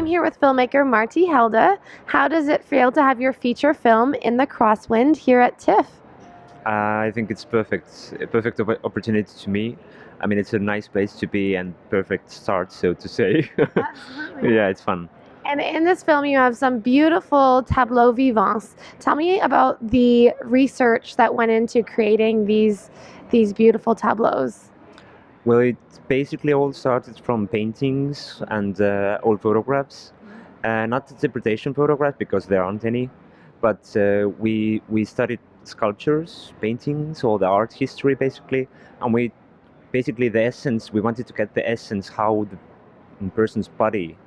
I'm here with filmmaker Martti Helde. How does it feel to have your feature film in the Crosswind here at TIFF? I think it's a perfect opportunity to me. I mean, it's a nice place to be and perfect start, so to say. Absolutely. Yeah, it's fun. And in this film, you have some beautiful tableaux vivants. Tell me about the research that went into creating these beautiful tableaus. Well, it basically all started from paintings and old photographs. Not interpretation photographs because there aren't any, but we studied sculptures, paintings, all the art history basically, and we wanted to get the essence how the person's body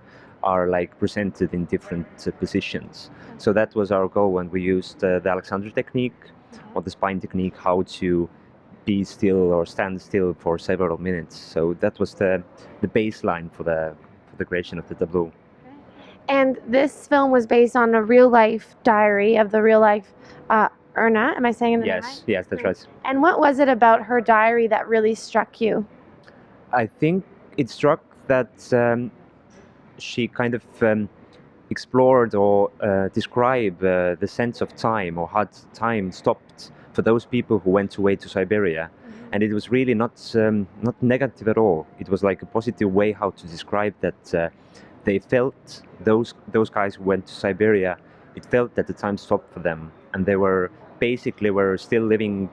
are like presented in different positions. So that was our goal, and we used the Alexander technique or the spine technique, how to be still or stand still for several minutes. So that was the baseline for the creation of the tableau. And this film was based on a real-life diary of the real-life Erna. Am I saying that right? Yes, that's right. And what was it about her diary that really struck you? I think it struck that she kind of explored or described the sense of time, or how time stopped for those people who went away to Siberia. And it was really not negative at all. It was like a positive way how to describe that they felt, those guys who went to Siberia, it felt that the time stopped for them, and they were still living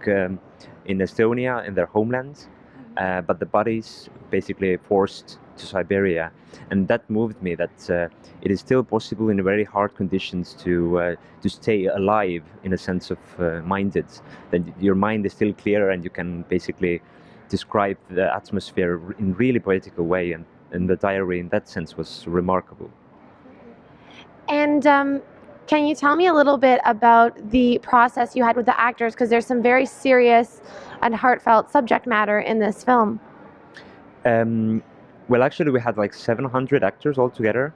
in Estonia, in their homeland, but the bodies basically forced to Siberia. And that moved me, that it is still possible in very hard conditions to stay alive in a sense of minded. That your mind is still clear and you can basically describe the atmosphere in really poetical way. And the diary in that sense was remarkable. And can you tell me a little bit about the process you had with the actors? Because there's some very serious and heartfelt subject matter in this film. Well, actually, we had like 700 actors altogether.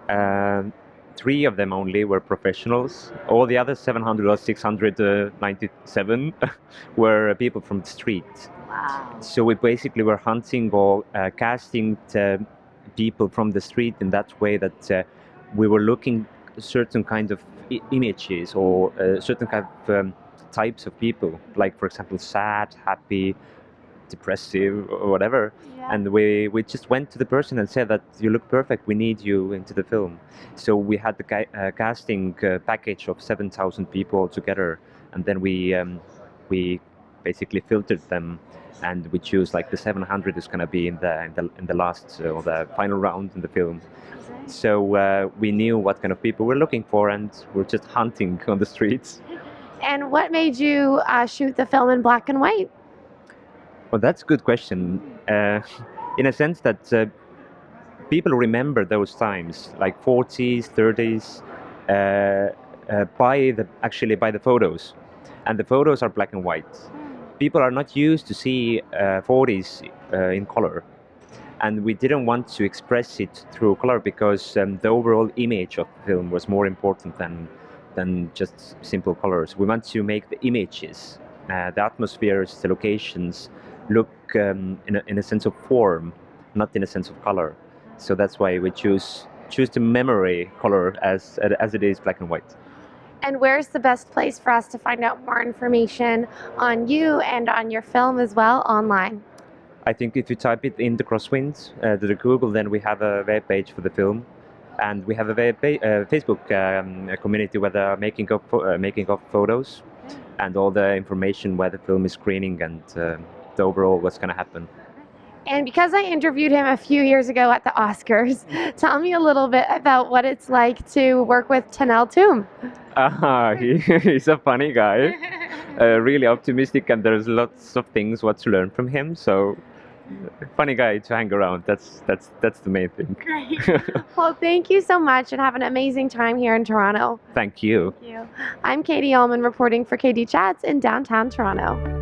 3 of them only were professionals. All the other 700 or 697 were people from the street. Wow. So we basically were hunting or casting people from the street in that way, that we were looking certain kind of images or certain kind of types of people, like for example sad, happy, depressive, or whatever. Yeah. And we just went to the person and said that you look perfect, we need you into the film. So we had the casting package of 7,000 people altogether, and then we basically filtered them, and we choose like the 700 is going to be in the last or the final round in the film. So we knew what kind of people we're looking for, and we're just hunting on the streets. And what made you shoot the film in black and white? Well, that's a good question. In a sense that people remember those times, like 40s, 30s, by the photos, and the photos are black and white. People are not used to see 40s in color, and we didn't want to express it through color because the overall image of the film was more important than just simple colors. We want to make the images, the atmospheres, the locations look in a sense of form, not in a sense of color. So that's why we choose the memory color as it is black and white. And where's the best place for us to find out more information on you and on your film as well online? I think if you type it in the Crosswind to the Google, then we have a web page for the film, and we have a Facebook community where they're making of photos and all the information where the film is screening and the overall what's going to happen. And because I interviewed him a few years ago at the Oscars, tell me a little bit about what it's like to work with Tanel Toom. He's a funny guy, really optimistic, and there's lots of things what to learn from him. So, funny guy to hang around. That's the main thing. Great. Well, thank you so much, and have an amazing time here in Toronto. Thank you. Thank you. I'm Katie Uhlmann reporting for KD Chats in downtown Toronto.